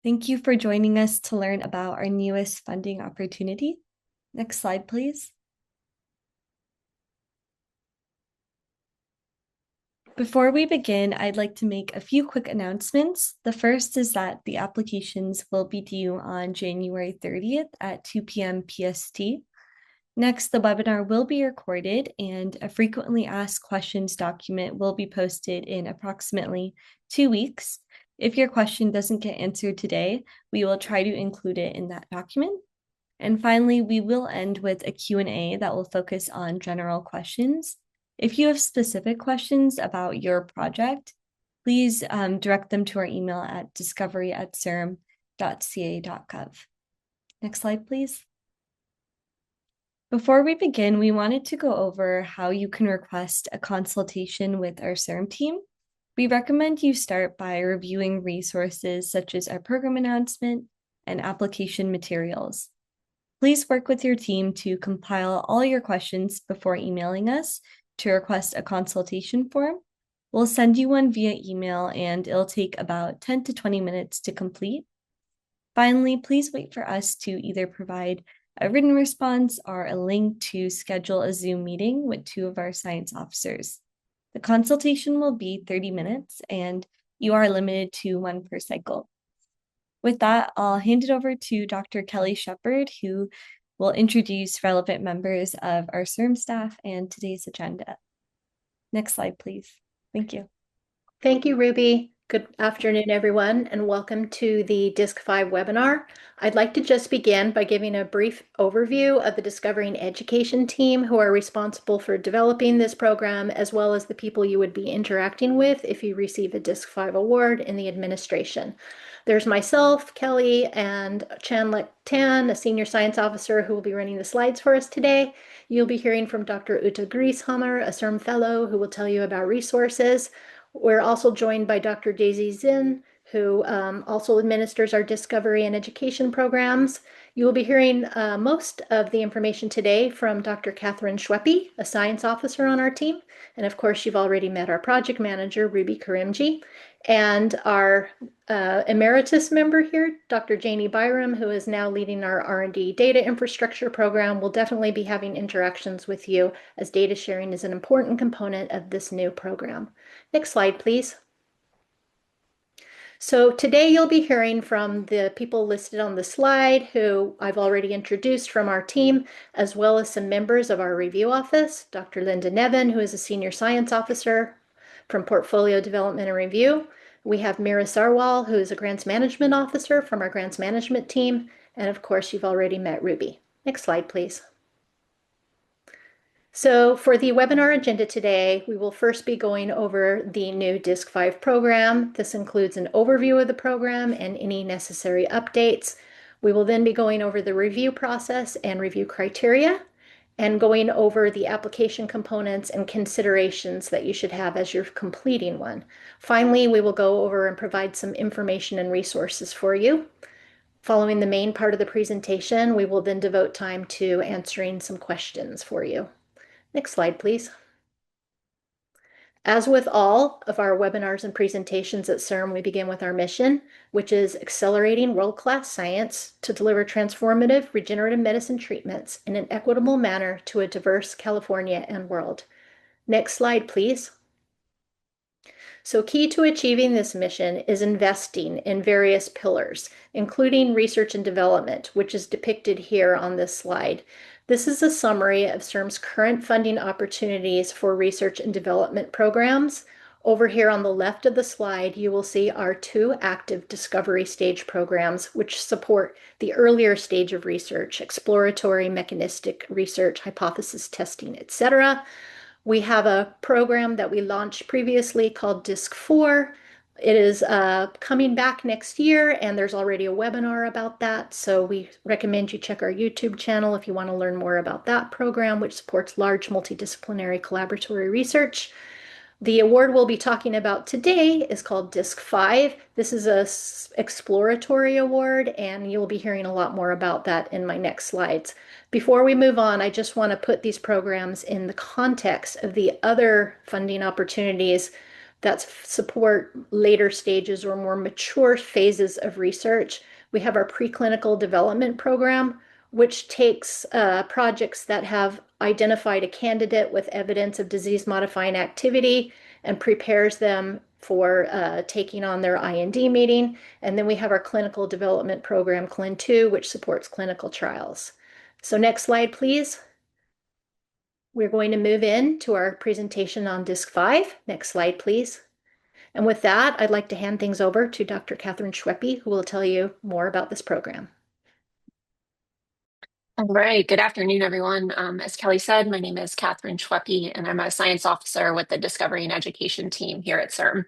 Thank you for joining us to learn about our newest funding opportunity. Next slide, please. Before we begin, I'd like to make a few quick announcements. The first is that the applications will be due on January 30th at 2 p.m. PST. Next, the webinar will be recorded and a frequently asked questions document will be posted in approximately 2 weeks. If your question doesn't get answered today, we will try to include it in that document. And finally, we will end with a Q&A that will focus on general questions. If you have specific questions about your project, please direct them to our email at discovery@cirm.ca.gov. Next slide, please. Before we begin, we wanted to go over how you can request a consultation with our CIRM team. We recommend you start by reviewing resources such as our program announcement and application materials. Please work with your team to compile all your questions before emailing us to request a consultation form. We'll send you one via email and it'll take about 10 to 20 minutes to complete. Finally, please wait for us to either provide a written response or a link to schedule a Zoom meeting with two of our science officers. The consultation will be 30 minutes and you are limited to one per cycle. With that, I'll hand it over to Dr. Kelly Shepard, who will introduce relevant members of our CIRM staff and today's agenda. Next slide, please. Thank you. Thank you, Ruby. Good afternoon, everyone, and welcome to the DISC5 webinar. I'd like to just begin by giving a brief overview of the Discovering Education team who are responsible for developing this program, as well as the people you would be interacting with if you receive a DISC5 award in the administration. There's myself, Kelly, and Chan-Lek Tan, a senior science officer who will be running the slides for us today. You'll be hearing from Dr. Uta Grieshammer, a CIRM fellow, who will tell you about resources. We're also joined by Dr. Daisy Zinn, who also administers our discovery and education programs. You will be hearing most of the information today from Dr. Catherine Schweppe, a science officer on our team. And of course, you've already met our project manager, Ruby Karimji, and our emeritus member here, Dr. Janie Byram, who is now leading our R&D data infrastructure program, will definitely be having interactions with you as data sharing is an important component of this new program. Next slide, please. So today you'll be hearing from the people listed on the slide who I've already introduced from our team, as well as some members of our review office, Dr. Linda Nevin, who is a senior science officer from Portfolio Development and Review. We have Mira Sarwal, who is a grants management officer from our grants management team. And of course, you've already met Ruby. Next slide, please. So for the webinar agenda today, we will first be going over the new DISC5 program. This includes an overview of the program and any necessary updates. We will then be going over the review process and review criteria, and going over the application components and considerations that you should have as you're completing one. Finally, we will go over and provide some information and resources for you. Following the main part of the presentation, we will then devote time to answering some questions for you. Next slide, please. As with all of our webinars and presentations at CIRM, we begin with our mission, which is accelerating world-class science to deliver transformative regenerative medicine treatments in an equitable manner to a diverse California and world. Next slide, please. So key to achieving this mission is investing in various pillars, including research and development, which is depicted here on this slide. This is a summary of CIRM's current funding opportunities for research and development programs. Over here on the left of the slide, you will see our two active discovery stage programs, which support the earlier stage of research, exploratory, mechanistic research, hypothesis testing, etc. We have a program that we launched previously called DISC4. It is coming back next year, and there's already a webinar about that. So we recommend you check our YouTube channel if you want to learn more about that program, which supports large multidisciplinary collaboratory research. The award we'll be talking about today is called DISC5. This is an exploratory award, and you'll be hearing a lot more about that in my next slides. Before we move on, I just want to put these programs in the context of the other funding opportunities that support later stages or more mature phases of research. We have our preclinical development program, which takes projects that have identified a candidate with evidence of disease-modifying activity and prepares them for taking on their IND meeting. And then we have our clinical development program, CLIN2, which supports clinical trials. So next slide, please. We're going to move into our presentation on DISC5. Next slide, please. And with that, I'd like to hand things over to Dr. Catherine Schweppe, who will tell you more about this program. All right, good afternoon, everyone. As Kelly said, my name is Catherine Schweppe, and I'm a science officer with the Discovery and Education team here at CIRM.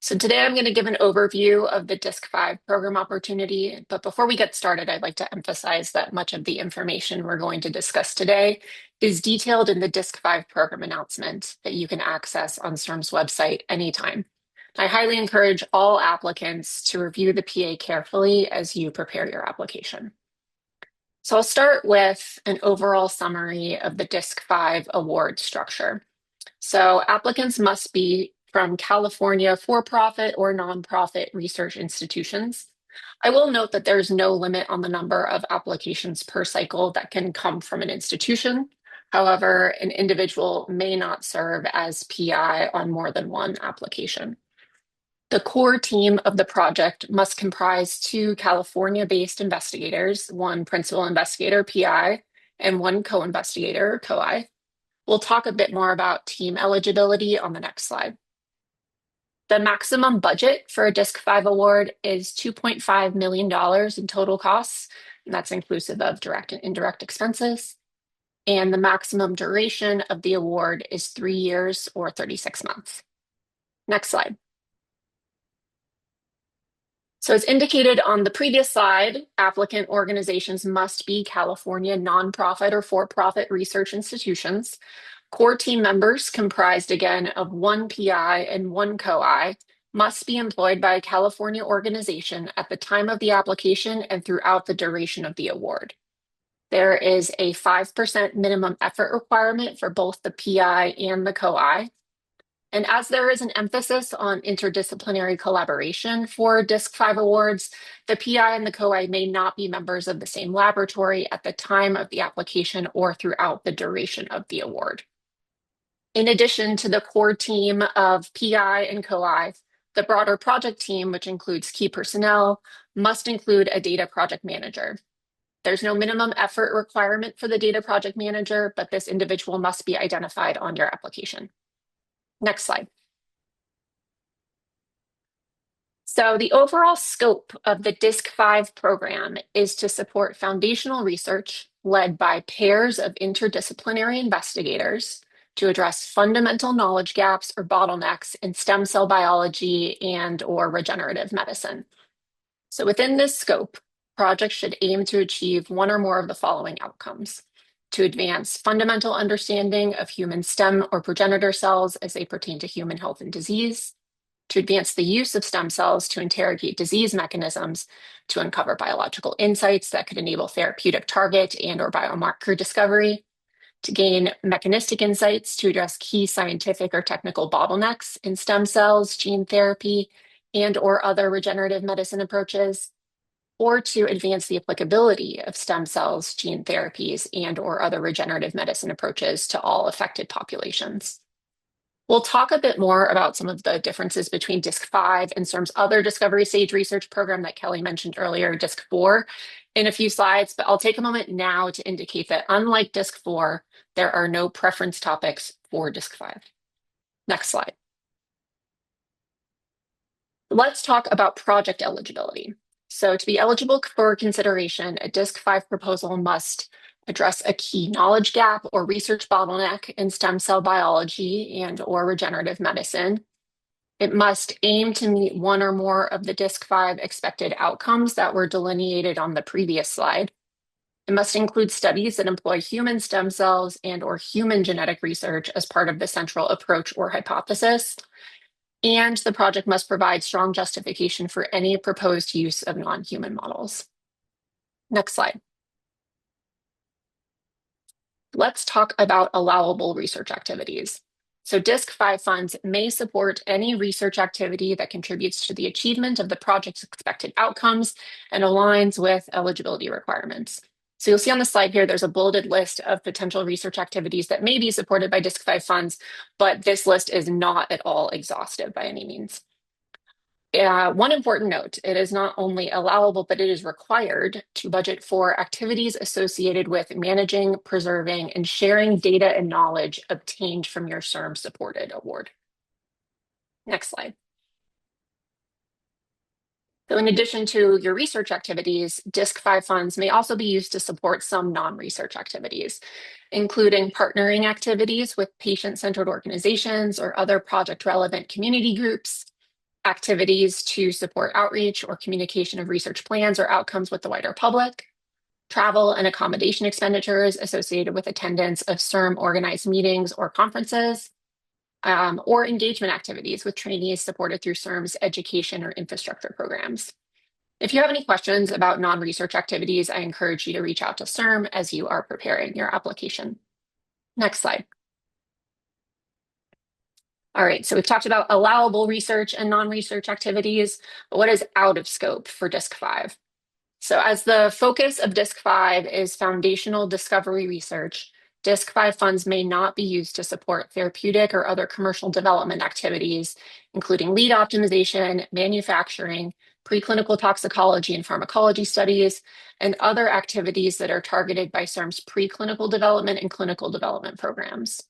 So today I'm going to give an overview of the DISC5 program opportunity, but before we get started, I'd like to emphasize that much of the information we're going to discuss today is detailed in the DISC5 program announcement that you can access on CIRM's website anytime. I highly encourage all applicants to review the PA carefully as you prepare your application. So I'll start with an overall summary of the DISC5 award structure. So applicants must be from California for-profit or nonprofit research institutions. I will note that there's no limit on the number of applications per cycle that can come from an institution. However, an individual may not serve as PI on more than one application. The core team of the project must comprise 2 California-based investigators, 1 principal investigator, PI, and 1 co-investigator, COI. We'll talk a bit more about team eligibility on the next slide. The maximum budget for a DISC5 award is $2.5 million in total costs, and that's inclusive of direct and indirect expenses. And the maximum duration of the award is 3 years or 36 months. Next slide. So as indicated on the previous slide, applicant organizations must be California nonprofit or for-profit research institutions. Core team members, comprised again of 1 PI and 1 COI, must be employed by a California organization at the time of the application and throughout the duration of the award. There is a 5% minimum effort requirement for both the PI and the COI. And as there is an emphasis on interdisciplinary collaboration for DISC5 awards, the PI and the COI may not be members of the same laboratory at the time of the application or throughout the duration of the award. In addition to the core team of PI and COI, the broader project team, which includes key personnel, must include a data project manager. There's no minimum effort requirement for the data project manager, but this individual must be identified on your application. Next slide. So the overall scope of the DISC5 program is to support foundational research led by pairs of interdisciplinary investigators to address fundamental knowledge gaps or bottlenecks in stem cell biology and/or regenerative medicine. So within this scope, projects should aim to achieve one or more of the following outcomes: to advance fundamental understanding of human stem or progenitor cells as they pertain to human health and disease, to advance the use of stem cells to interrogate disease mechanisms to uncover biological insights that could enable therapeutic target and/or biomarker discovery, to gain mechanistic insights to address key scientific or technical bottlenecks in stem cells, gene therapy, and/or other regenerative medicine approaches, or to advance the applicability of stem cells, gene therapies, and/or other regenerative medicine approaches to all affected populations. We'll talk a bit more about some of the differences between DISC5 and CIRM's other discovery stage research program that Kelly mentioned earlier, DISC4, in a few slides, but I'll take a moment now to indicate that unlike DISC4, there are no preference topics for DISC5. Next slide. Let's talk about project eligibility. So to be eligible for consideration, a DISC5 proposal must address a key knowledge gap or research bottleneck in stem cell biology and/or regenerative medicine. It must aim to meet one or more of the DISC5 expected outcomes that were delineated on the previous slide. It must include studies that employ human stem cells and/or human genetic research as part of the central approach or hypothesis. And the project must provide strong justification for any proposed use of non-human models. Next slide. Let's talk about allowable research activities. So DISC-5 funds may support any research activity that contributes to the achievement of the project's expected outcomes and aligns with eligibility requirements. So you'll see on the slide here, there's a bulleted list of potential research activities that may be supported by DISC-5 funds, but this list is not at all exhaustive by any means. One important note, it is not only allowable, but it is required to budget for activities associated with managing, preserving, and sharing data and knowledge obtained from your CIRM supported award. Next slide. So in addition to your research activities, DISC-5 funds may also be used to support some non-research activities, including partnering activities with patient-centered organizations or other project-relevant community groups, activities to support outreach or communication of research plans or outcomes with the wider public, travel and accommodation expenditures associated with attendance of CIRM organized meetings or conferences, or engagement activities with trainees supported through CIRM's education or infrastructure programs. If you have any questions about non-research activities, I encourage you to reach out to CIRM as you are preparing your application. Next slide. All right, so we've talked about allowable research and non-research activities, but what is out of scope for DISC-5? So as the focus of DISC-5 is foundational discovery research, DISC-5 funds may not be used to support therapeutic or other commercial development activities, including lead optimization, manufacturing, preclinical toxicology and pharmacology studies, and other activities that are targeted by CIRM's preclinical development and clinical development programs.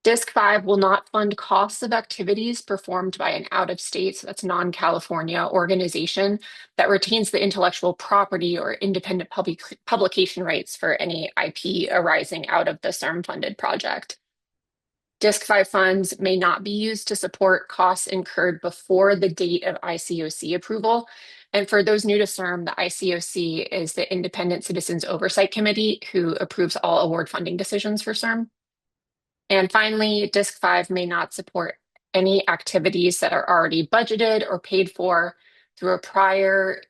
DISC-5 will not fund costs of activities performed by an out-of-state, so that's non-California organization that retains the intellectual property or independent publication rights for any IP arising out of the CIRM-funded project. DISC-5 funds may not be used to support costs incurred before the date of ICOC approval. And for those new to CIRM, the ICOC is the Independent Citizens Oversight Committee who approves all award funding decisions for CIRM. And finally, DISC-5 may not support any activities that are already budgeted or paid for through a prior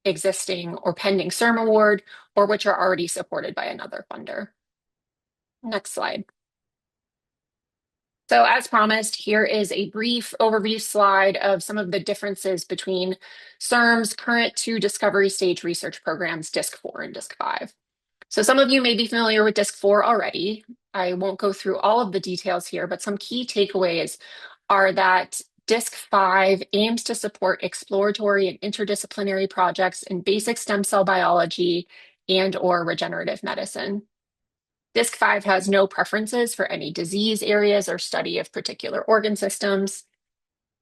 existing or pending CIRM award, or which are already supported by another funder. Next slide. So as promised, here is a brief overview slide of some of the differences between CIRM's current two discovery stage research programs, DISC-4 and DISC-5. So some of you may be familiar with DISC-4 already. I won't go through all of the details here, but some key takeaways are that DISC-5 aims to support exploratory and interdisciplinary projects in basic stem cell biology and/or regenerative medicine. DISC-5 has no preferences for any disease areas or study of particular organ systems.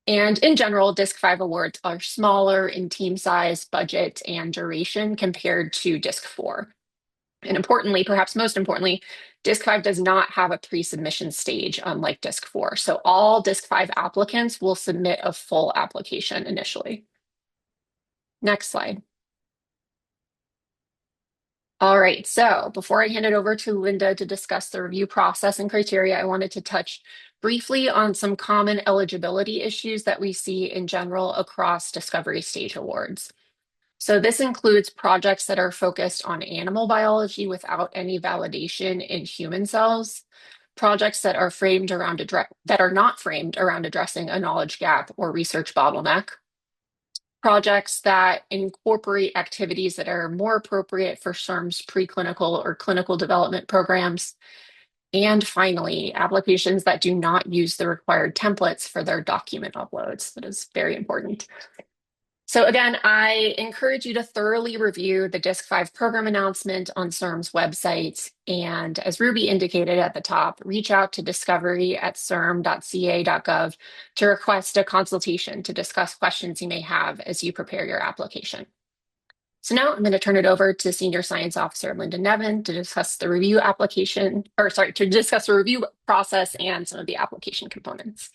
And in general, DISC-5 awards are smaller in team size, budget, and duration compared to DISC-4. And importantly, perhaps most importantly, DISC-5 does not have a pre-submission stage, unlike DISC-4. So all DISC-5 applicants will submit a full application initially. Next slide. All right, so before I hand it over to Linda to discuss the review process and criteria, I wanted to touch briefly on some common eligibility issues that we see in general across discovery stage awards. So this includes projects that are focused on animal biology without any validation in human cells, projects that are not framed around addressing a knowledge gap or research bottleneck, projects that incorporate activities that are more appropriate for CIRM's preclinical or clinical development programs, and finally, applications that do not use the required templates for their document uploads. That is very important. So again, I encourage you to thoroughly review the DISC-5 program announcement on CIRM's website. And as Ruby indicated at the top, reach out to discovery@cirm.ca.gov to request a consultation to discuss questions you may have as you prepare your application. So now I'm going to turn it over to Senior Science Officer Linda Nevin to discuss the review process and some of the application components.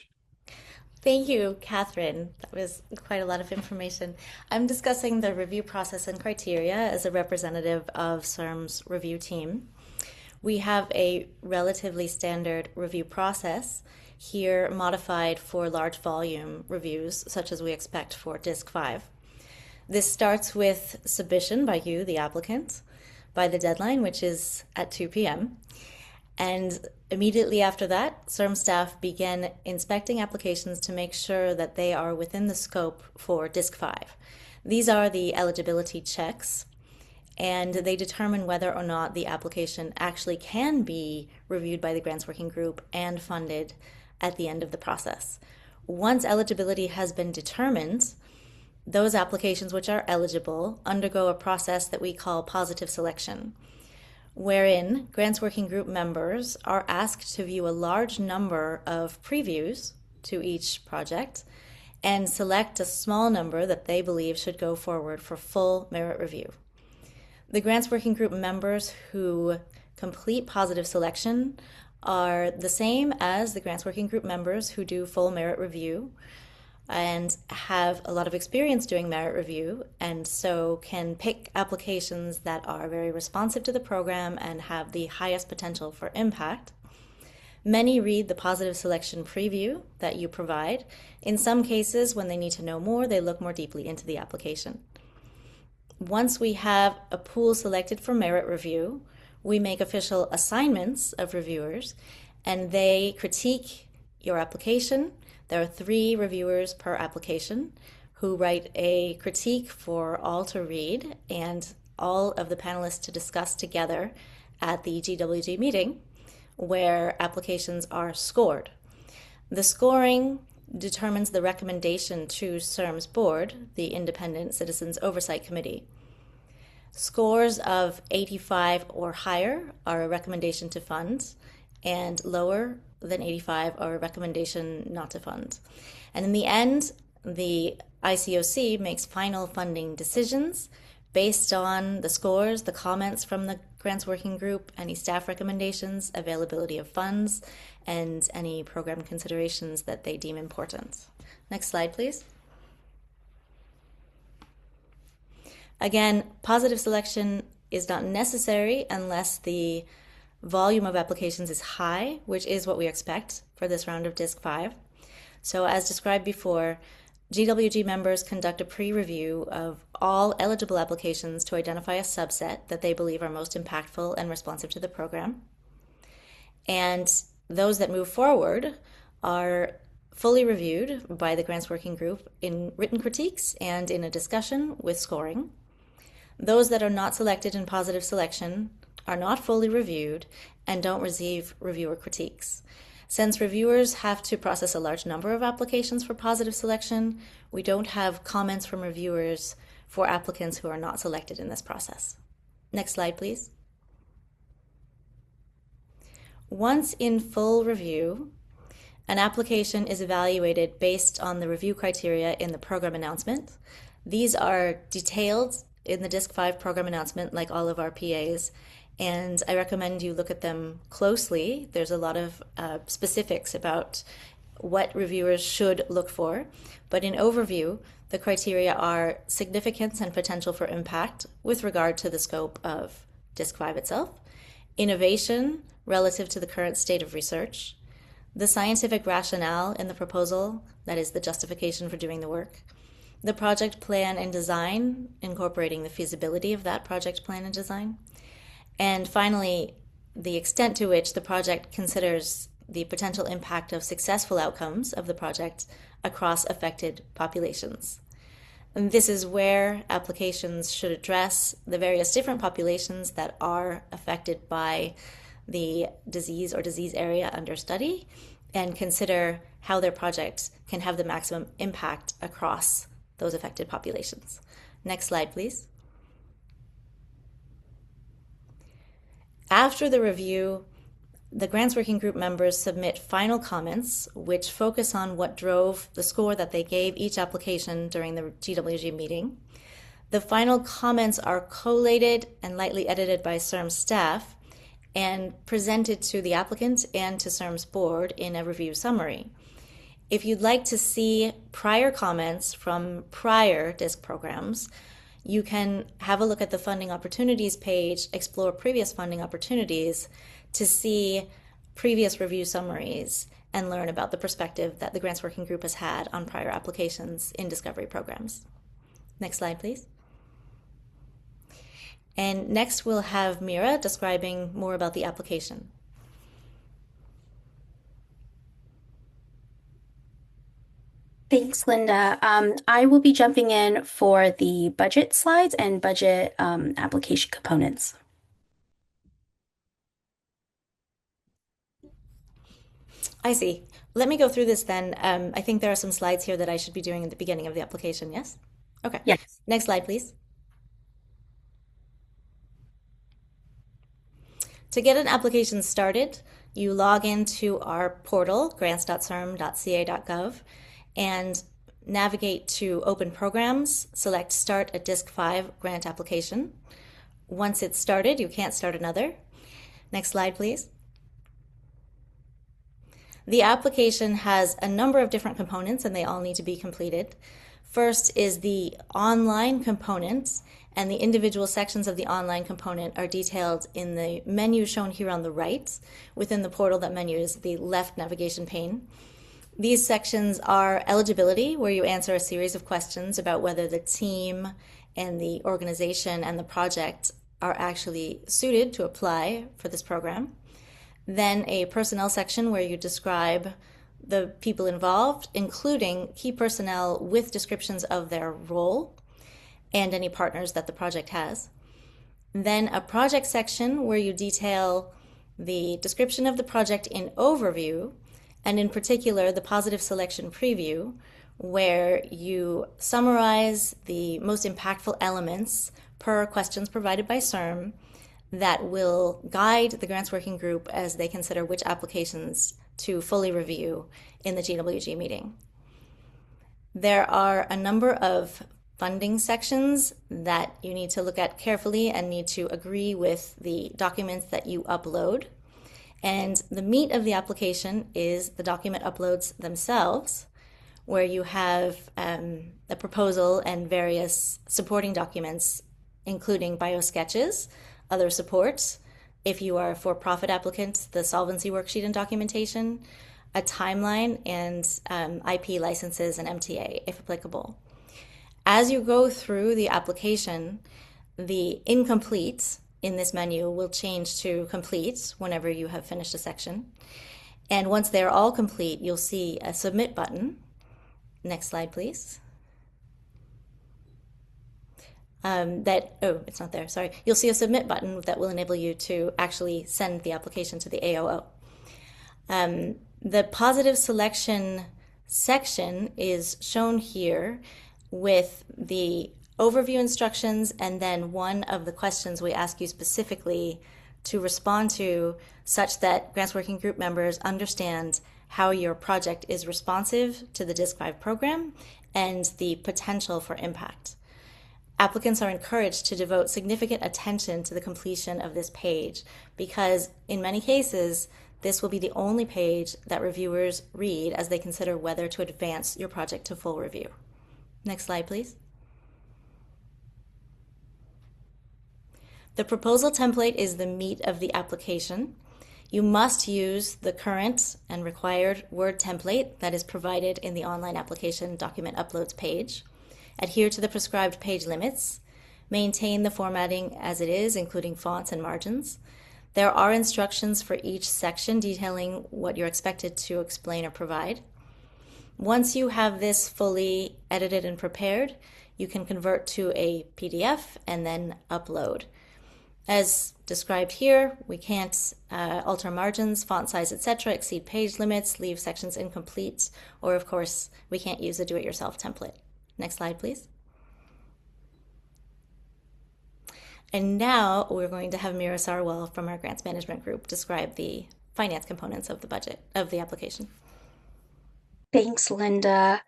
Thank you, Catherine. That was quite a lot of information. I'm discussing the review process and criteria as a representative of CIRM's review team. We have a relatively standard review process, here modified for large volume reviews, such as we expect for DISC-5. This starts with submission by you, the applicant, by the deadline, which is at 2 p.m. And immediately after that, CIRM staff began inspecting applications to make sure that they are within the scope for DISC5. These are the eligibility checks, and they determine whether or not the application actually can be reviewed by the grants working group and funded at the end of the process. Once eligibility has been determined, those applications which are eligible undergo a process that we call positive selection, wherein grants working group members are asked to view a large number of previews to each project and select a small number that they believe should go forward for full merit review. The grants working group members who complete positive selection are the same as the grants working group members who do full merit review and have a lot of experience doing merit review, and so can pick applications that are very responsive to the program and have the highest potential for impact. Many read the positive selection preview that you provide. In some cases, when they need to know more, they look more deeply into the application. Once we have a pool selected for merit review, we make official assignments of reviewers, and they critique your application. There are 3 reviewers per application who write a critique for all to read and all of the panelists to discuss together at the GWG meeting, where applications are scored. The scoring determines the recommendation to CIRM's board, the Independent Citizens Oversight Committee. Scores of 85 or higher are a recommendation to fund, and lower than 85 are a recommendation not to fund. And in the end, the ICOC makes final funding decisions based on the scores, the comments from the grants working group, any staff recommendations, availability of funds, and any program considerations that they deem important. Next slide, please. Again, positive selection is not necessary unless the volume of applications is high, which is what we expect for this round of DISC5. So as described before, GWG members conduct a pre-review of all eligible applications to identify a subset that they believe are most impactful and responsive to the program. And those that move forward are fully reviewed by the grants working group in written critiques and in a discussion with scoring. Those that are not selected in positive selection are not fully reviewed and don't receive reviewer critiques. Since reviewers have to process a large number of applications for positive selection, we don't have comments from reviewers for applicants who are not selected in this process. Next slide, please. Once in full review, an application is evaluated based on the review criteria in the program announcement. These are detailed in the DISC5 program announcement, like all of our PAs, and I recommend you look at them closely. There's a lot of specifics about what reviewers should look for, but in overview, the criteria are significance and potential for impact with regard to the scope of DISC5 itself, innovation relative to the current state of research, the scientific rationale in the proposal, that is the justification for doing the work, the project plan and design, incorporating the feasibility of that project plan and design, and finally, the extent to which the project considers the potential impact of successful outcomes of the project across affected populations. And this is where applications should address the various different populations that are affected by the disease or disease area under study and consider how their project can have the maximum impact across those affected populations. Next slide, please. After the review, the grants working group members submit final comments which focus on what drove the score that they gave each application during the GWG meeting. The final comments are collated and lightly edited by CIRM staff and presented to the applicant and to CIRM's board in a review summary. If you'd like to see prior comments from prior DISC programs, you can have a look at the funding opportunities page, explore previous funding opportunities to see previous review summaries and learn about the perspective that the grants working group has had on prior applications in discovery programs. Next slide, please. And next we'll have Mira describing more about the application. Thanks, Linda. I will be jumping in for the budget slides and budget application components. I see. Let me go through this then. I think there are some slides here that I should be doing at the beginning of the application, yes? Okay. Yes. Next slide, please. To get an application started, you log into our portal, grants.cirm.ca.gov, and navigate to Open Programs, select Start a DISC5 grant application. Once it's started, you can't start another. Next slide, please. The application has a number of different components and they all need to be completed. First is the online component, and the individual sections of the online component are detailed in the menu shown here on the right. Within the portal, that menu is the left navigation pane. These sections are eligibility, where you answer a series of questions about whether the team and the organization and the project are actually suited to apply for this program. Then a personnel section where you describe the people involved, including key personnel with descriptions of their role and any partners that the project has. Then a project section where you detail the description of the project in overview, and in particular the positive selection preview, where you summarize the most impactful elements per questions provided by CIRM that will guide the grants working group as they consider which applications to fully review in the GWG meeting. There are a number of funding sections that you need to look at carefully and need to agree with the documents that you upload. And the meat of the application is the document uploads themselves, where you have a proposal and various supporting documents, including biosketches, other supports. If you are a for-profit applicant, the solvency worksheet and documentation, a timeline, and IP licenses and MTA, if applicable. As you go through the application, the incomplete in this menu will change to complete whenever you have finished a section. And once they're all complete, you'll see a submit button. Next slide, please. It's not there, sorry. You'll see a submit button that will enable you to actually send the application to the AOO. The positive selection section is shown here with the overview instructions and then one of the questions we ask you specifically to respond to, such that grants working group members understand how your project is responsive to the DISC5 program and the potential for impact. Applicants are encouraged to devote significant attention to the completion of this page because in many cases, this will be the only page that reviewers read as they consider whether to advance your project to full review. Next slide, please. The proposal template is the meat of the application. You must use the current and required Word template that is provided in the online application document uploads page. Adhere to the prescribed page limits. Maintain the formatting as it is, including fonts and margins. There are instructions for each section detailing what you're expected to explain or provide. Once you have this fully edited and prepared, you can convert to a PDF and then upload. As described here, we can't alter margins, font size, etc., exceed page limits, leave sections incomplete, or of course, we can't use a do-it-yourself template. Next slide, please. And now we're going to have Mira Sarwal from our grants management group describe the finance components of the budget of the application. Thanks, Linda.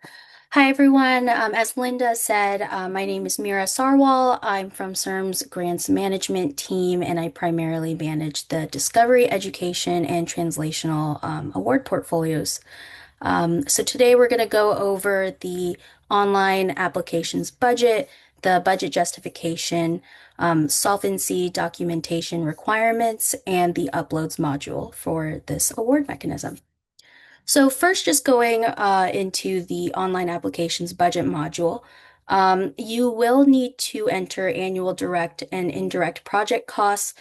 Hi, everyone. As Linda said, my name is Mira Sarwal. I'm from CIRM's grants management team, and I primarily manage the discovery, education, and translational award portfolios. So today we're going to go over the online applications budget, the budget justification, solvency documentation requirements, and the uploads module for this award mechanism. So first, just going into the online applications budget module, you will need to enter annual direct and indirect project costs,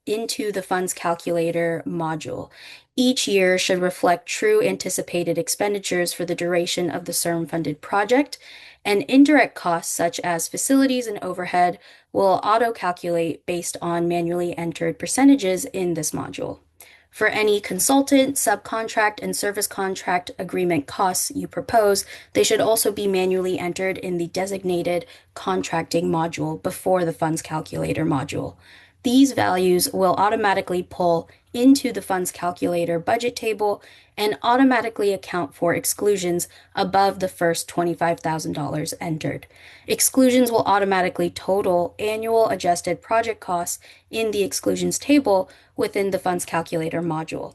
into the funds calculator module. Each year should reflect true anticipated expenditures for the duration of the CIRM-funded project, and indirect costs such as facilities and overhead will auto-calculate based on manually entered percentages in this module. For any consultant, subcontract, and service contract agreement costs you propose, they should also be manually entered in the designated contracting module before the funds calculator module. These values will automatically pull into the funds calculator budget table and automatically account for exclusions above the first $25,000 entered. Exclusions will automatically total annual adjusted project costs in the exclusions table within the funds calculator module.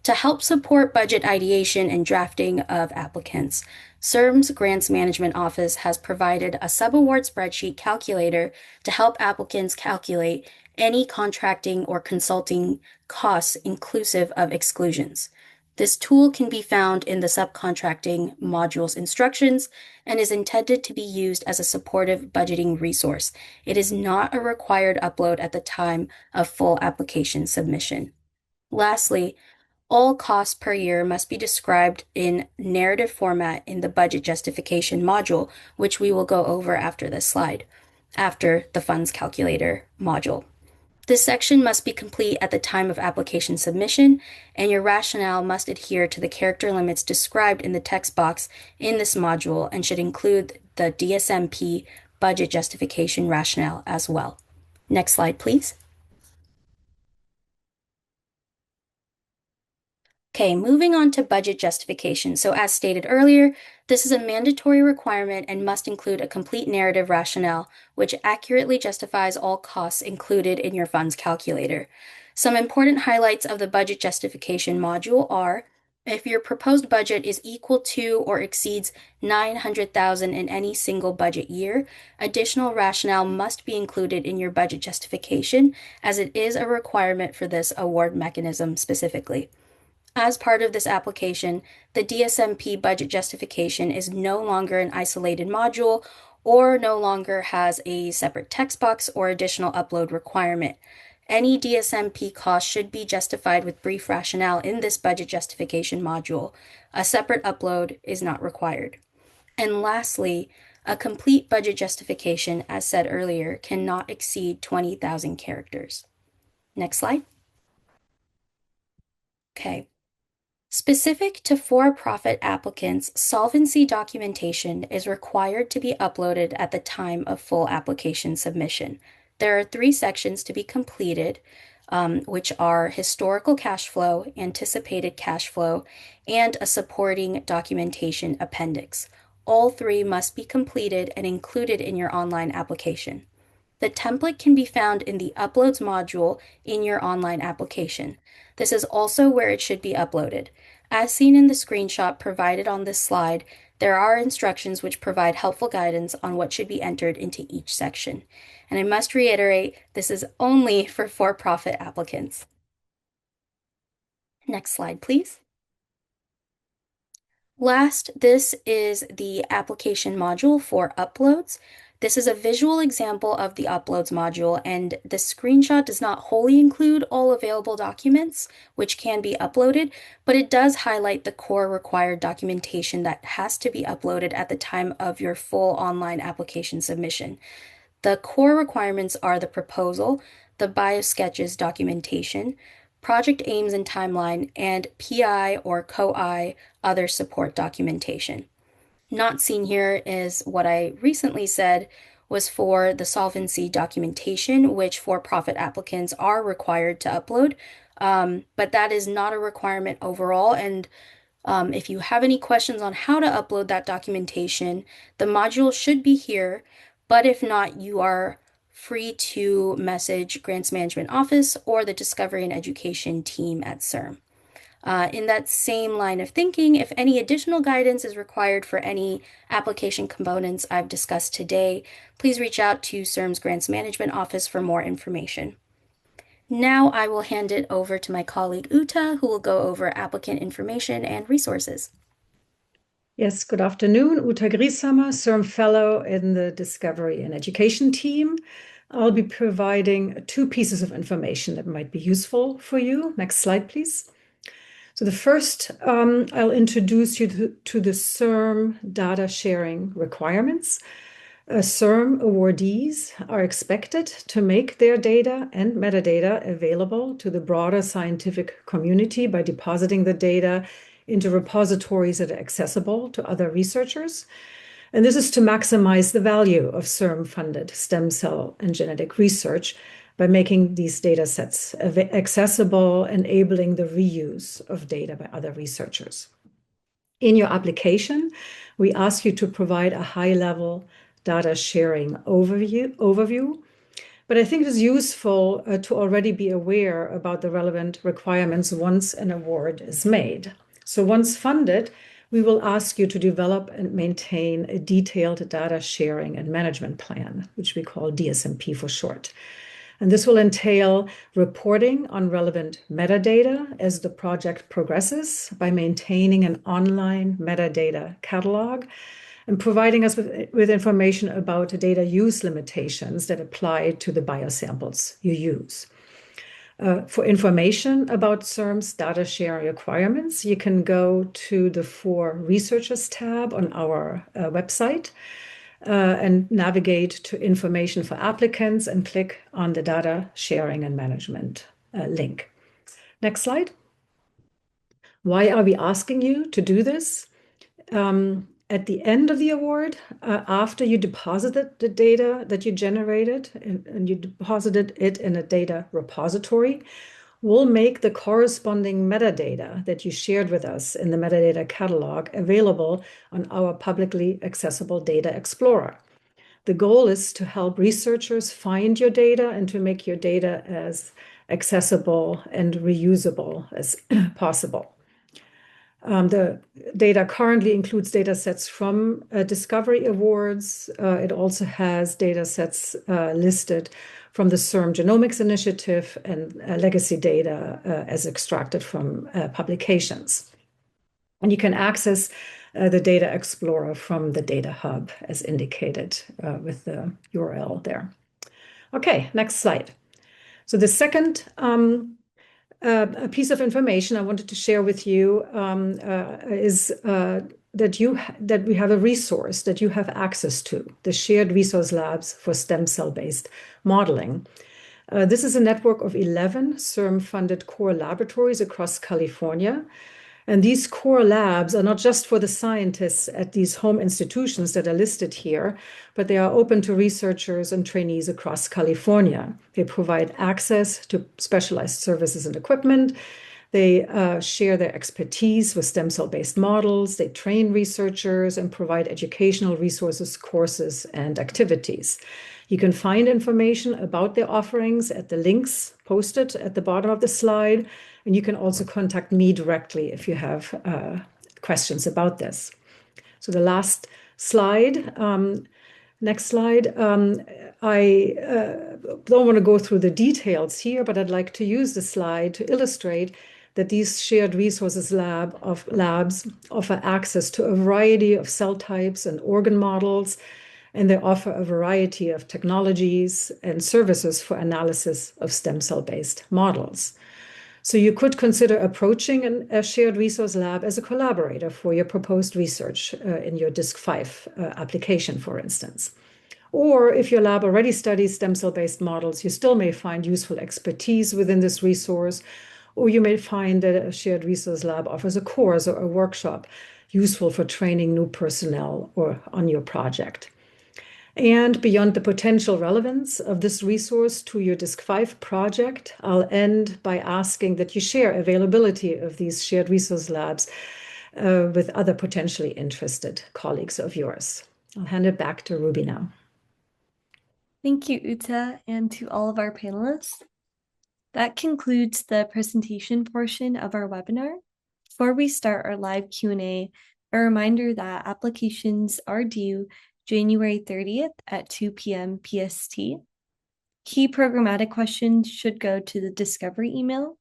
To help support budget ideation and drafting of applicants, CIRM's Grants Management Office has provided a sub-award spreadsheet calculator to help applicants calculate any contracting or consulting costs inclusive of exclusions. This tool can be found in the subcontracting module's instructions and is intended to be used as a supportive budgeting resource. It is not a required upload at the time of full application submission. Lastly, all costs per year must be described in narrative format in the budget justification module, which we will go over after this slide, after the funds calculator module. This section must be complete at the time of application submission, and your rationale must adhere to the character limits described in the text box in this module and should include the DSMP budget justification rationale as well. Next slide, please. Okay, moving on to budget justification. So as stated earlier, this is a mandatory requirement and must include a complete narrative rationale, which accurately justifies all costs included in your funds calculator. Some important highlights of the budget justification module are: if your proposed budget is equal to or exceeds $900,000 in any single budget year, additional rationale must be included in your budget justification, as it is a requirement for this award mechanism specifically. As part of this application, the DSMP budget justification is no longer an isolated module or no longer has a separate text box or additional upload requirement. Any DSMP cost should be justified with brief rationale in this budget justification module. A separate upload is not required. And lastly, a complete budget justification, as said earlier, cannot exceed 20,000 characters. Next slide. Okay. Specific to for-profit applicants, solvency documentation is required to be uploaded at the time of full application submission. There are 3 sections to be completed, which are historical cash flow, anticipated cash flow, and a supporting documentation appendix. All 3 must be completed and included in your online application. The template can be found in the Uploads module in your online application. This is also where it should be uploaded. As seen in the screenshot provided on this slide, there are instructions which provide helpful guidance on what should be entered into each section. And I must reiterate, this is only for for-profit applicants. Next slide, please. Last, this is the application module for uploads. This is a visual example of the Uploads module, and the screenshot does not wholly include all available documents, which can be uploaded, but it does highlight the core required documentation that has to be uploaded at the time of your full online application submission. The core requirements are the proposal, the biosketches documentation, project aims and timeline, and PI or co-I other support documentation. Not seen here is what I recently said was for the solvency documentation, which for-profit applicants are required to upload, but that is not a requirement overall. And if you have any questions on how to upload that documentation, the module should be here, but if not, you are free to message Grants Management Office or the Discovery and Education team at CIRM. In that same line of thinking, if any additional guidance is required for any application components I've discussed today, please reach out to CIRM's Grants Management Office for more information. Now I will hand it over to my colleague Uta, who will go over applicant information and resources. Yes, good afternoon. Uta Grieshammer, CIRM Fellow in the Discovery and Education team. I'll be providing two pieces of information that might be useful for you. Next slide, please. So the first, I'll introduce you to the CIRM data sharing requirements. CIRM awardees are expected to make their data and metadata available to the broader scientific community by depositing the data into repositories that are accessible to other researchers. And this is to maximize the value of CIRM-funded stem cell and genetic research by making these data sets accessible, enabling the reuse of data by other researchers. In your application, we ask you to provide a high-level data sharing overview, but I think it is useful to already be aware about the relevant requirements once an award is made. So once funded, we will ask you to develop and maintain a detailed data sharing and management plan, which we call DSMP for short. And this will entail reporting on relevant metadata as the project progresses by maintaining an online metadata catalog and providing us with information about data use limitations that apply to the biosamples you use. For information about CIRM's data sharing requirements, you can go to the For Researchers tab on our website and navigate to Information for Applicants and click on the Data Sharing and Management link. Next slide. Why are we asking you to do this? At the end of the award, after you deposited the data that you generated and you deposited it in a data repository, we'll make the corresponding metadata that you shared with us in the metadata catalog available on our publicly accessible data explorer. The goal is to help researchers find your data and to make your data as accessible and reusable as possible. The data currently includes data sets from Discovery Awards. It also has data sets listed from the CIRM Genomics Initiative and legacy data as extracted from publications. And you can access the Data Explorer from the Data Hub as indicated with the URL there. Okay, next slide. So the second a piece of information I wanted to share with you is that we have a resource that you have access to, the Shared Resource Labs for Stem Cell-Based Modeling. This is a network of 11 CIRM-funded core laboratories across California. And these core labs are not just for the scientists at these home institutions that are listed here, but they are open to researchers and trainees across California. They provide access to specialized services and equipment. They share their expertise with stem cell-based models. They train researchers and provide educational resources, courses, and activities. You can find information about their offerings at the links posted at the bottom of the slide. And you can also contact me directly if you have questions about this. So the last slide, next slide. I don't want to go through the details here, but I'd like to use the slide to illustrate that these shared resources labs offer access to a variety of cell types and organ models, and they offer a variety of technologies and services for analysis of stem cell-based models. So you could consider approaching a shared resource lab as a collaborator for your proposed research in your DISC5 application, for instance. Or if your lab already studies stem cell-based models, you still may find useful expertise within this resource, or you may find that a shared resource lab offers a course or a workshop useful for training new personnel or on your project. And beyond the potential relevance of this resource to your DISC5 project, I'll end by asking that you share availability of these shared resource labs with other potentially interested colleagues of yours. I'll hand it back to Ruby now. Thank you, Uta, and to all of our panelists. That concludes the presentation portion of our webinar. Before we start our live Q&A, a reminder that applications are due January 30th at 2 p.m. PST. Key programmatic questions should go to the discovery email.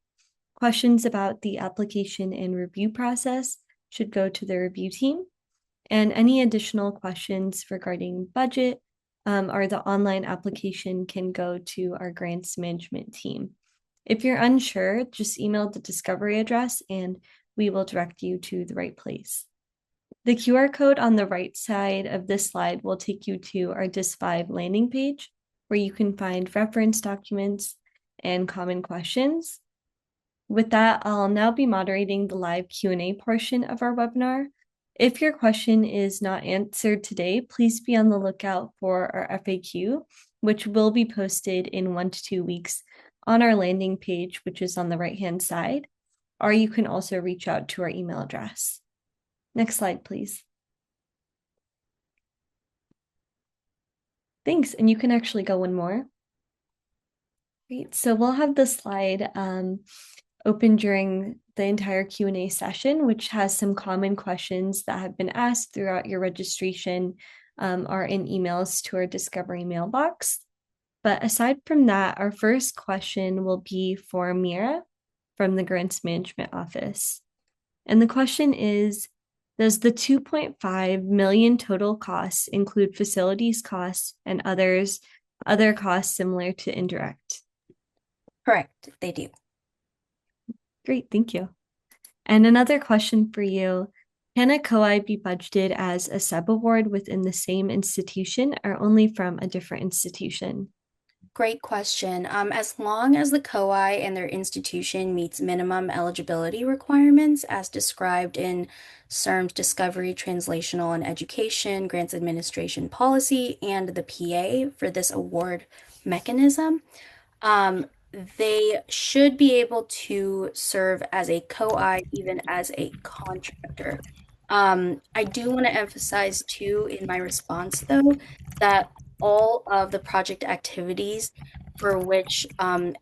Questions about the application and review process should go to the review team. And any additional questions regarding budget, or the online application can go to our grants management team. If you're unsure, just email the discovery address and we will direct you to the right place. The QR code on the right side of this slide will take you to our DISC5 landing page, where you can find reference documents and common questions. With that, I'll now be moderating the live Q&A portion of our webinar. If your question is not answered today, please be on the lookout for our FAQ, which will be posted in 1 to 2 weeks on our landing page, which is on the right-hand side, or you can also reach out to our email address. Next slide, please. Thanks, and you can actually go one more. Great, so we'll have the slide open during the entire Q&A session, which has some common questions that have been asked throughout your registration are in emails to our Discovery mailbox. But aside from that, our first question will be for Mira from the Grants Management Office. And the question is, does the 2.5 million total costs include facilities costs and other costs similar to indirect? Correct, they do. Great, thank you. And another question for you, can a COI be budgeted as a sub-award within the same institution or only from a different institution? Great question. As long as the COI and their institution meets minimum eligibility requirements as described in CIRM's Discovery, Translational, and Education Grants Administration Policy and the PA for this award mechanism, they should be able to serve as a COI even as a contractor. I do want to emphasize too in my response though that all of the project activities for which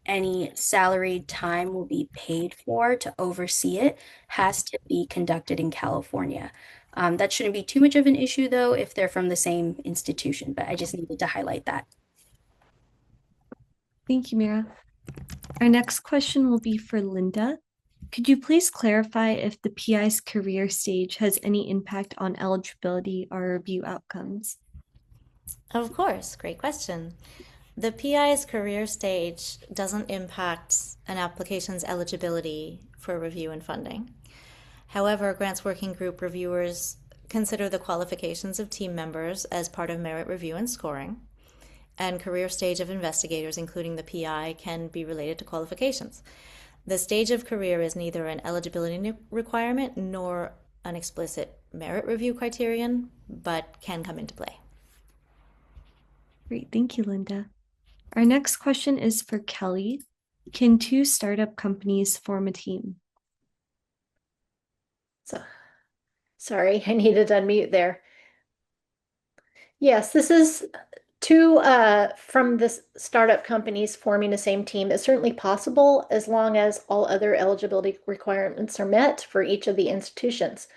any salaried time will be paid for to oversee it has to be conducted in California. That shouldn't be too much of an issue though if they're from the same institution, but I just needed to highlight that. Thank you, Mira. Our next question will be for Linda. Could you please clarify if the PI's career stage has any impact on eligibility or review outcomes? Of course, great question. The PI's career stage doesn't impact an application's eligibility for review and funding. However, Grants Working Group reviewers consider the qualifications of team members as part of merit review and scoring, and career stage of investigators, including the PI, can be related to qualifications. The stage of career is neither an eligibility requirement nor an explicit merit review criterion, but can come into play. Great, thank you, Linda. Our next question is for Kelly. Can 2 startup companies form a team? Sorry, I needed to unmute there. Yes, this is 2 from this startup companies forming the same team. It's certainly possible as long as all other eligibility requirements are met for each of the institutions.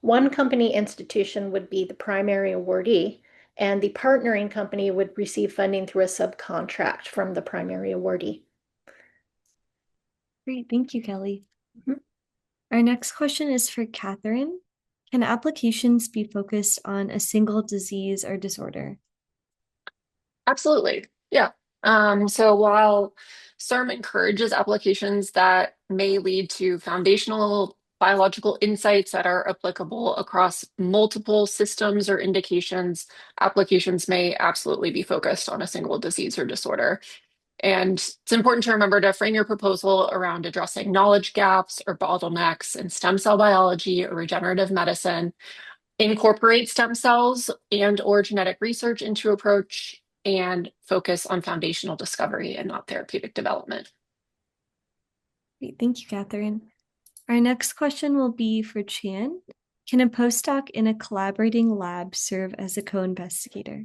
One company institution would be the primary awardee, and the partnering company would receive funding through a subcontract from the primary awardee. Great, thank you, Kelly. Our next question is for Catherine. Can applications be focused on a single disease or disorder? Absolutely. Yeah. So while CIRM encourages applications that may lead to foundational biological insights that are applicable across multiple systems or indications, applications may absolutely be focused on a single disease or disorder. And it's important to remember to frame your proposal around addressing knowledge gaps or bottlenecks in stem cell biology or regenerative medicine, incorporate stem cells and or genetic research into approach, and focus on foundational discovery and not therapeutic development. Great, thank you, Catherine. Our next question will be for Chan. Can a postdoc in a collaborating lab serve as a co-investigator?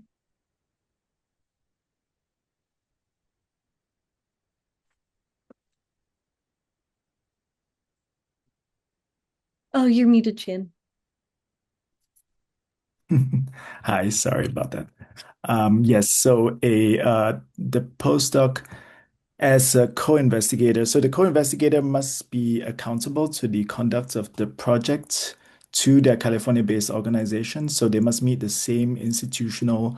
Oh, you're muted, Chan. Hi, sorry about that. Yes, so the postdoc as a co-investigator, so the co-investigator must be accountable to the conduct of the project to their California-based organization. So they must meet the same institutional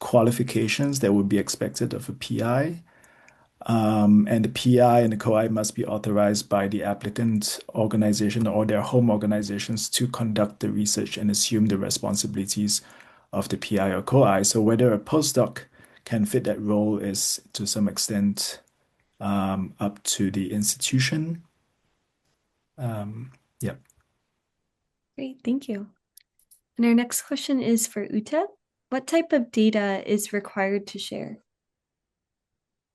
qualifications that would be expected of a PI. And the PI and the co-I must be authorized by the applicant organization or their home organizations to conduct the research and assume the responsibilities of the PI or co-I. So whether a postdoc can fit that role is to some extent up to the institution. Yeah. Great, thank you. And our next question is for Uta. What type of data is required to share?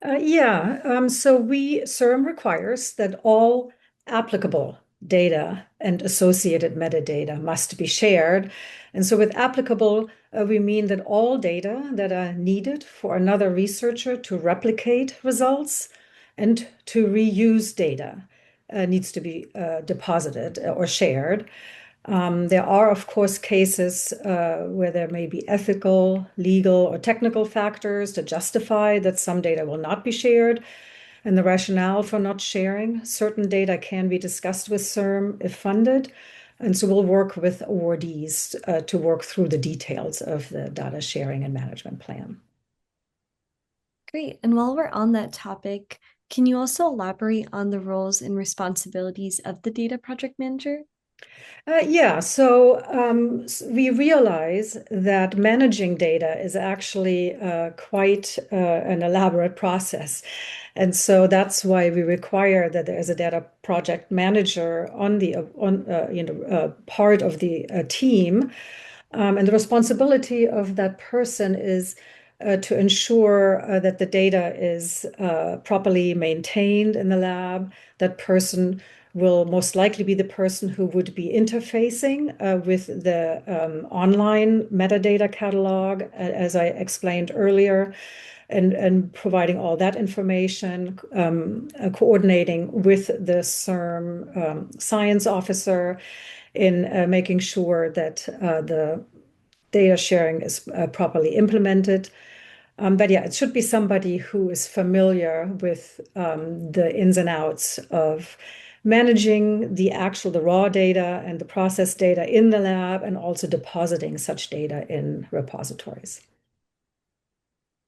So CIRM requires that all applicable data and associated metadata must be shared. And so with applicable, we mean that all data that are needed for another researcher to replicate results and to reuse data needs to be deposited or shared. There are, of course, cases where there may be ethical, legal, or technical factors to justify that some data will not be shared. And the rationale for not sharing certain data can be discussed with CIRM if funded. And so we'll work with awardees to work through the details of the data sharing and management plan. Great. And while we're on that topic, can you also elaborate on the roles and responsibilities of the data project manager? We realize that managing data is actually quite an elaborate process. And so that's why we require that there is a data project manager on the part of the team. And the responsibility of that person is to ensure that the data is properly maintained in the lab. That person will most likely be the person who would be interfacing with the online metadata catalog, as I explained earlier, and providing all that information, coordinating with the CIRM science officer in making sure that the data sharing is properly implemented. It should be somebody who is familiar with the ins and outs of managing the raw data and the process data in the lab, and also depositing such data in repositories.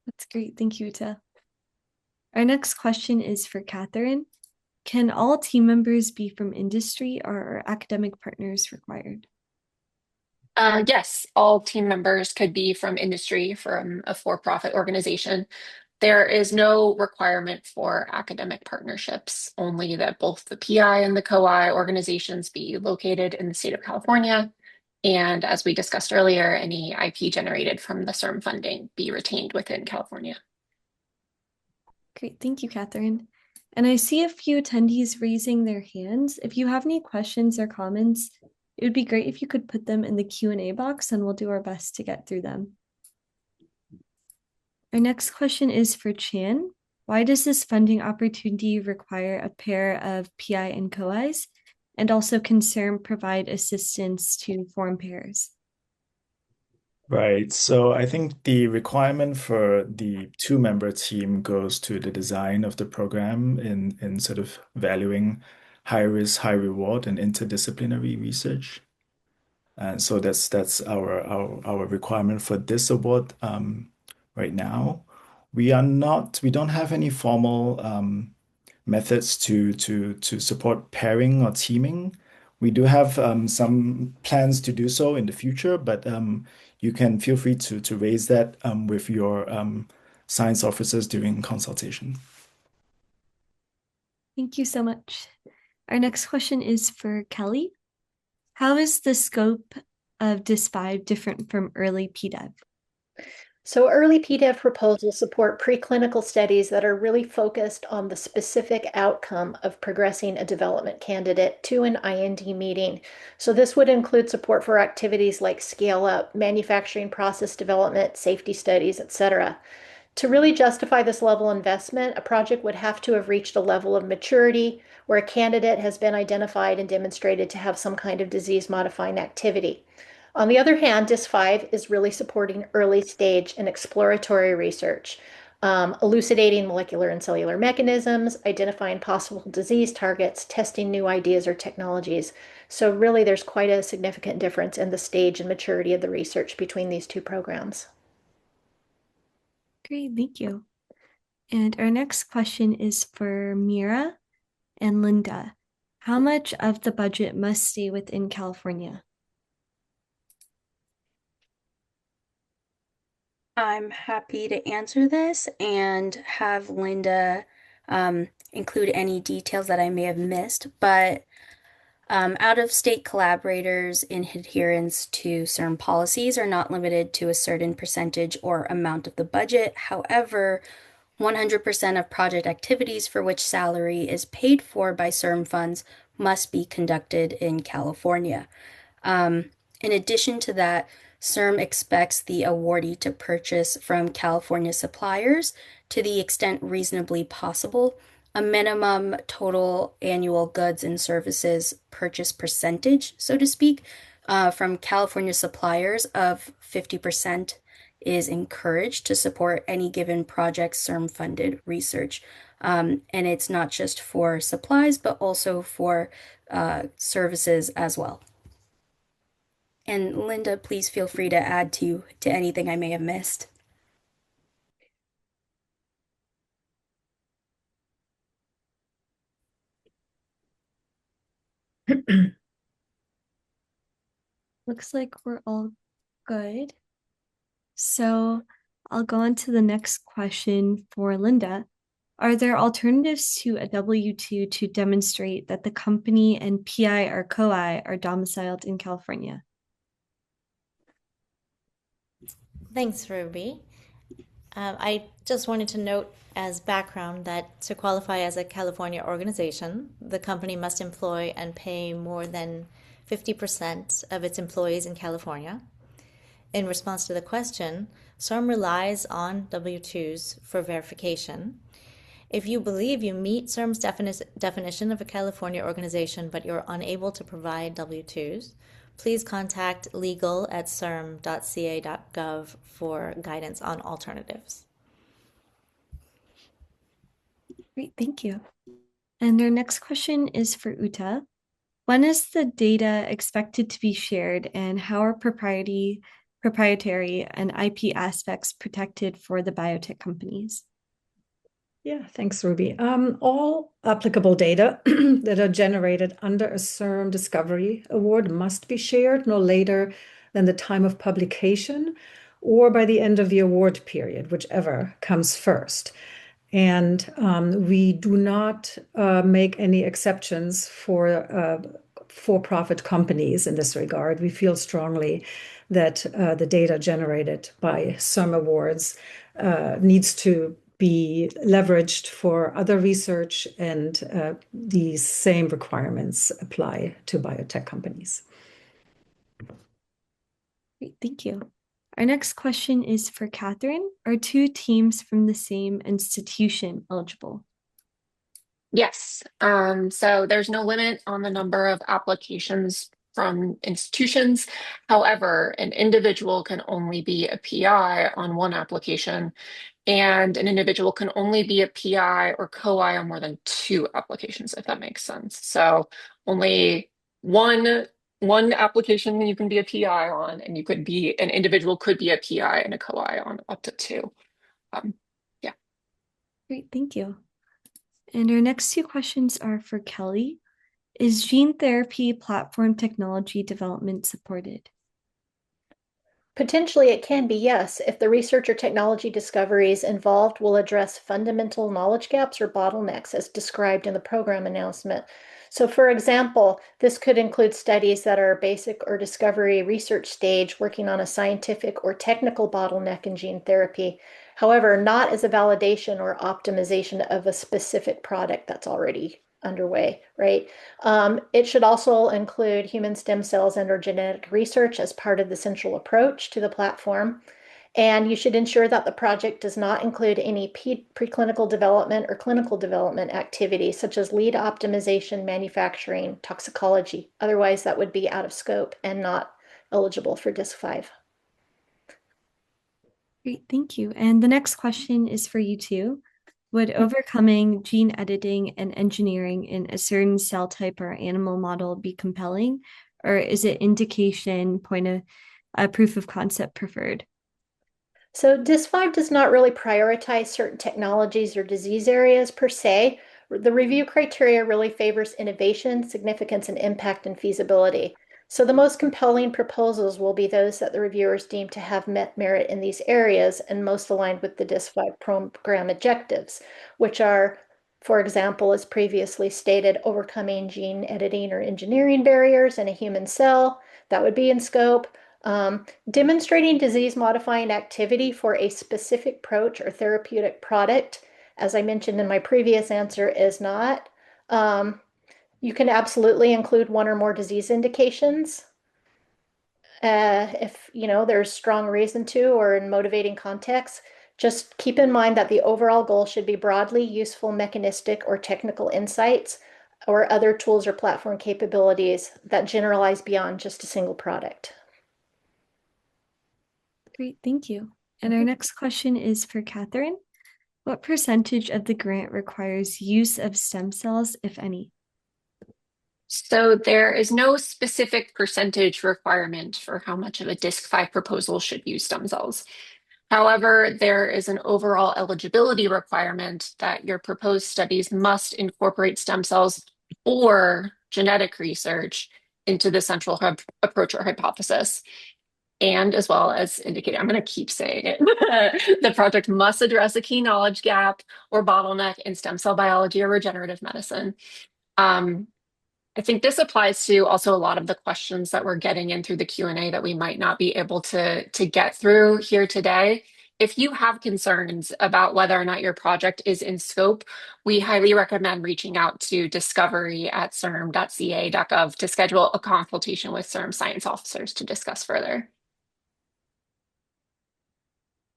That's great. Thank you, Uta. Our next question is for Catherine. Can all team members be from industry, or are academic partners required? Yes, all team members could be from industry, from a for-profit organization. There is no requirement for academic partnerships, only that both the PI and the co-I organizations be located in the state of California. And as we discussed earlier, any IP generated from the CIRM funding be retained within California. Great, thank you, Catherine. And I see a few attendees raising their hands. If you have any questions or comments, it would be great if you could put them in the Q&A box, and we'll do our best to get through them. Our next question is for Chan. Why does this funding opportunity require a pair of PI and co-Is? And also, can CIRM provide assistance to form pairs? Right. So I think the requirement for the two-member team goes to the design of the program in sort of valuing high risk, high reward, and interdisciplinary research. And so that's our requirement for this award right now. We don't have any formal methods to support pairing or teaming. We do have some plans to do so in the future, but you can feel free to raise that with your science officers during consultation. Thank you so much. Our next question is for Kelly. How is the scope of DISC5 different from early PDEV? So early PDEV proposals support preclinical studies that are really focused on the specific outcome of progressing a development candidate to an IND meeting. So this would include support for activities like scale up, manufacturing process development, safety studies, etc. To really justify this level of investment, a project would have to have reached a level of maturity where a candidate has been identified and demonstrated to have some kind of disease-modifying activity. On the other hand, DISC5 is really supporting early stage and exploratory research, elucidating molecular and cellular mechanisms, identifying possible disease targets, testing new ideas or technologies. So really, there's quite a significant difference in the stage and maturity of the research between these two programs. Great, thank you. And our next question is for Mira and Linda. How much of the budget must stay within California? I'm happy to answer this and have Linda include any details that I may have missed, but out-of-state collaborators in adherence to certain policies are not limited to a certain percentage or amount of the budget. However, 100% of project activities for which salary is paid for by CIRM funds must be conducted in California. In addition to that, CIRM expects the awardee to purchase from California suppliers to the extent reasonably possible a minimum total annual goods and services purchase percentage, so to speak, from California suppliers of 50% is encouraged to support any given project CIRM-funded research. And it's not just for supplies, but also for services as well. And Linda, please feel free to add to anything I may have missed. Looks like we're all good. So I'll go on to the next question for Linda. Are there alternatives to a W-2 to demonstrate that the company and PI or COI are domiciled in California? Thanks, Ruby. I just wanted to note as background that to qualify as a California organization, the company must employ and pay more than 50% of its employees in California. In response to the question, CIRM relies on W-2s for verification. If you believe you meet CIRM's definition of a California organization, but you're unable to provide W-2s, please contact legal@cirm.ca.gov for guidance on alternatives. Great, thank you. And our next question is for Uta. When is the data expected to be shared, and how are proprietary and IP aspects protected for the biotech companies? Yeah, thanks, Ruby. All applicable data that are generated under a CIRM Discovery Award must be shared no later than the time of publication or by the end of the award period, whichever comes first. And we do not make any exceptions for for-profit companies in this regard. We feel strongly that the data generated by CIRM Awards needs to be leveraged for other research, and these same requirements apply to biotech companies. Great, thank you. Our next question is for Catherine. Are two teams from the same institution eligible? Yes. So there's no limit on the number of applications from institutions. However, an individual can only be a PI on one application, and an individual can only be a PI or COI on more than two applications, if that makes sense. So only one application you can be a PI on, and you could be an individual could be a PI and a COI on up to two. Yeah. Great, thank you. And our next two questions are for Kelly. Is gene therapy platform technology development supported? Potentially, it can be, yes, if the research or technology discoveries involved will address fundamental knowledge gaps or bottlenecks as described in the program announcement. So, for example, this could include studies that are basic or discovery research stage, working on a scientific or technical bottleneck in gene therapy. However, not as a validation or optimization of a specific product that's already underway, right? It should also include human stem cells and or genetic research as part of the central approach to the platform. And you should ensure that the project does not include any preclinical development or clinical development activities, such as lead optimization, manufacturing, toxicology. Otherwise, that would be out of scope and not eligible for DISC5. Great, thank you. And the next question is for you too. Would overcoming gene editing and engineering in a certain cell type or animal model be compelling, or is it indication point of proof of concept preferred? So DISC5 does not really prioritize certain technologies or disease areas per se. The review criteria really favors innovation, significance, and impact and feasibility. So the most compelling proposals will be those that the reviewers deem to have met merit in these areas and most aligned with the DISC5 program objectives, which are, for example, as previously stated, overcoming gene editing or engineering barriers in a human cell. That would be in scope. Demonstrating disease-modifying activity for a specific approach or therapeutic product, as I mentioned in my previous answer, is not. You can absolutely include one or more disease indications if there's strong reason to or in motivating context. Just keep in mind that the overall goal should be broadly useful mechanistic or technical insights or other tools or platform capabilities that generalize beyond just a single product. Great, thank you. And our next question is for Catherine. What percentage of the grant requires use of stem cells, if any? So there is no specific percentage requirement for how much of a DISC-5 proposal should use stem cells. However, there is an overall eligibility requirement that your proposed studies must incorporate stem cells or genetic research into the central approach or hypothesis. And as well as indicated, I'm going to keep saying it, the project must address a key knowledge gap or bottleneck in stem cell biology or regenerative medicine. I think this applies to also a lot of the questions that we're getting in through the Q&A that we might not be able to get through here today. If you have concerns about whether or not your project is in scope, we highly recommend reaching out to discovery@cirm.ca.gov to schedule a consultation with CIRM science officers to discuss further.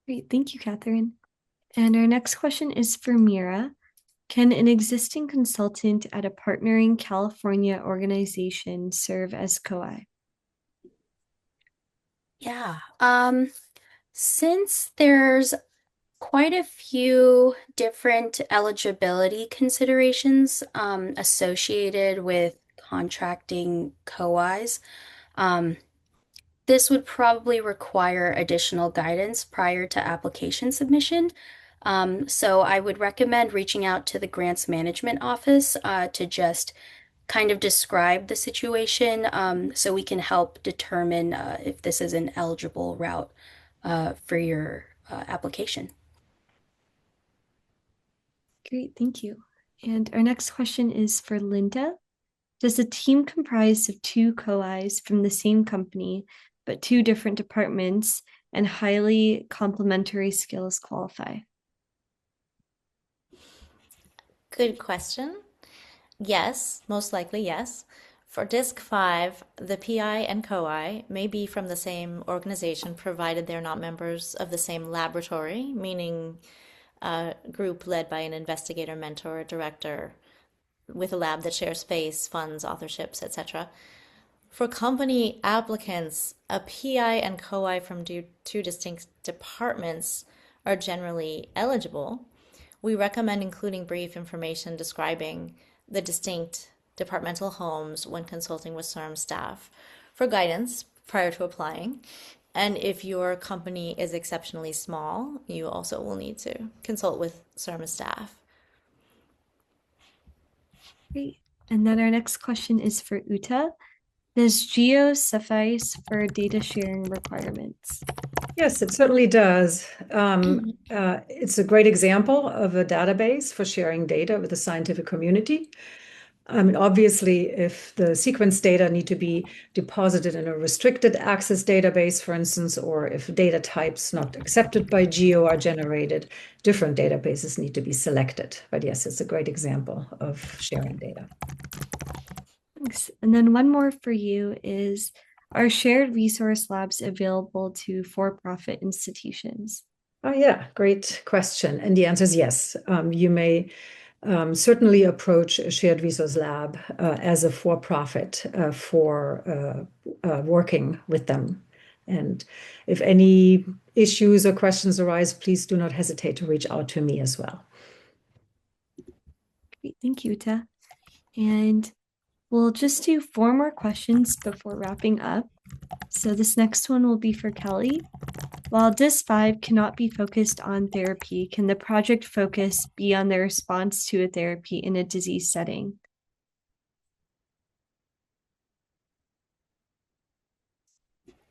Great, thank you, Catherine. And our next question is for Mira. Can an existing consultant at a partnering California organization serve as COI? Yeah. Since there's quite a few different eligibility considerations associated with contracting COIs, this would probably require additional guidance prior to application submission. So I would recommend reaching out to the Grants Management Office to just kind of describe the situation so we can help determine if this is an eligible route for your application. Great, thank you. And our next question is for Linda. Does a team comprised of two COIs from the same company, but two different departments and highly complementary skills qualify? Good question. Yes, most likely yes. For DISC5, the PI and COI may be from the same organization provided they're not members of the same laboratory, meaning a group led by an investigator, mentor, director with a lab that shares space, funds, authorships, etc. For company applicants, a PI and COI from two distinct departments are generally eligible. We recommend including brief information describing the distinct departmental homes when consulting with CIRM staff for guidance prior to applying. And if your company is exceptionally small, you also will need to consult with CIRM staff. Great. And then our next question is for Uta. Does GEO suffice for data sharing requirements? Yes, it certainly does. It's a great example of a database for sharing data with the scientific community. I mean, obviously, if the sequence data need to be deposited in a restricted access database, for instance, or if data types not accepted by GEO are generated, different databases need to be selected. But yes, it's a great example of sharing data. Thanks. And then one more for you is, are shared resource labs available to for-profit institutions? Oh, yeah, great question. And the answer is yes. You may certainly approach a shared resource lab as a for-profit for working with them. And if any issues or questions arise, please do not hesitate to reach out to me as well. Great, thank you, Uta. And we'll just do 4 more questions before wrapping up. So this next one will be for Kelly. While DISC5 cannot be focused on therapy, can the project focus be on the response to a therapy in a disease setting?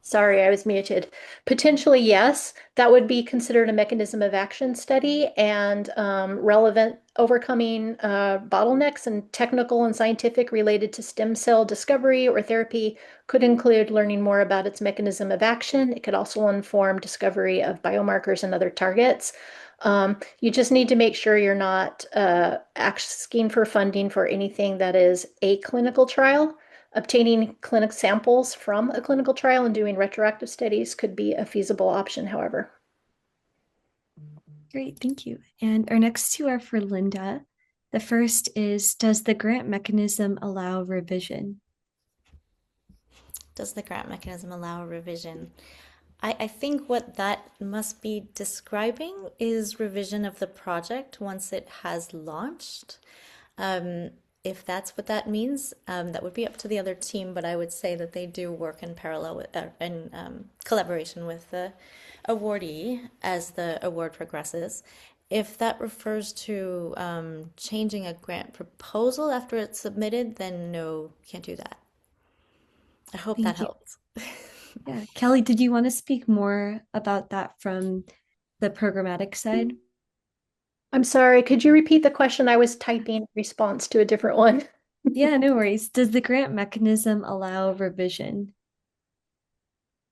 Sorry, I was muted. Potentially, yes. That would be considered a mechanism of action study and relevant overcoming bottlenecks and technical and scientific related to stem cell discovery or therapy could include learning more about its mechanism of action. It could also inform discovery of biomarkers and other targets. You just need to make sure you're not asking for funding for anything that is a clinical trial. Obtaining clinic samples from a clinical trial and doing retroactive studies could be a feasible option, however. Great, thank you. And our next two are for Linda. The first is, does the grant mechanism allow revision? Does the grant mechanism allow revision? I think what that must be describing is revision of the project once it has launched. If that's what that means, that would be up to the other team, but I would say that they do work in parallel with, in collaboration with the awardee as the award progresses. If that refers to changing a grant proposal after it's submitted, then no, can't do that. I hope that Thank you. helps. Yeah, Kelly, did you want to speak more about that from the programmatic side? I'm sorry, could you repeat the question? I was typing response to a different one. Yeah, no worries. Does the grant mechanism allow revision?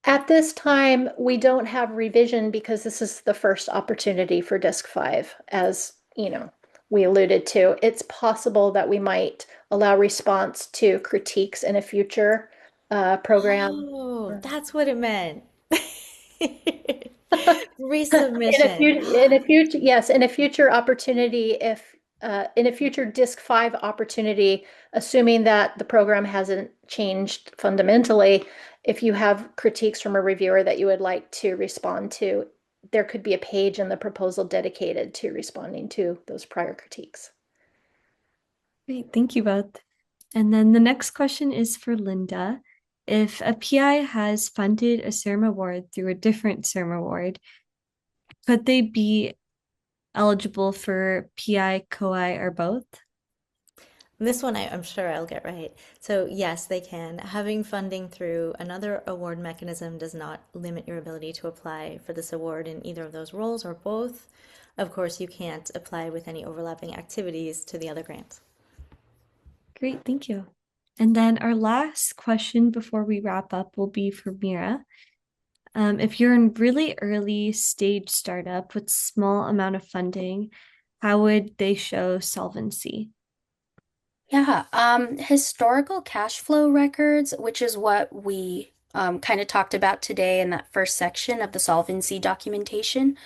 At this time, we don't have revision because this is the first opportunity for DISC5, as we alluded to. It's possible that we might allow response to critiques in a future program. Oh, that's what it meant. In Resubmission. a future, yes, in a future opportunity, if in a future DISC5 opportunity, assuming that the program hasn't changed fundamentally, if you have critiques from a reviewer that you would like to respond to, there could be a page in the proposal dedicated to responding to those prior critiques. Great, thank you both. And then the next question is for Linda. If a PI has funded a CIRM award through a different CIRM award, could they be eligible for PI, COI, or both? This one I'm sure I'll get right. So, yes, they can. Having funding through another award mechanism does not limit your ability to apply for this award in either of those roles or both. Of course, you can't apply with any overlapping activities to the other grants. Great, thank you. And then our last question before we wrap up will be for Mira. If you're in really early stage startup with small amount of funding, how would they show solvency? Yeah, historical cash flow records, which is what we kind of talked about today in that first section of the solvency documentation.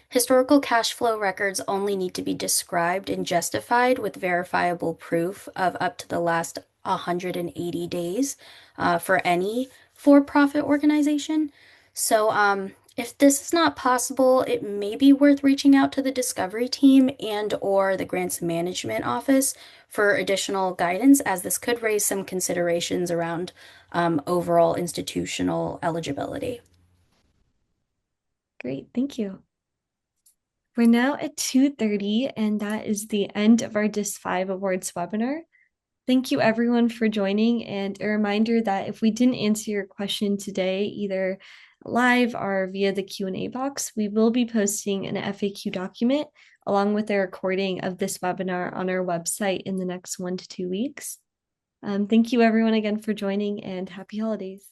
Historical cash flow records only need to be described and justified with verifiable proof of up to the last 180 days for any for-profit organization. So, if this is not possible, it may be worth reaching out to the discovery team and or the grants management office for additional guidance, as this could raise some considerations around overall institutional eligibility. Great, thank you. We're now at 2:30, and that is the end of our DIS5 Awards webinar. Thank you everyone for joining, and a reminder that if we didn't answer your question today, either live or via the Q&A box, we will be posting an FAQ document along with a recording of this webinar on our website in the next 1 to 2 weeks. Thank you everyone again for joining, and happy holidays.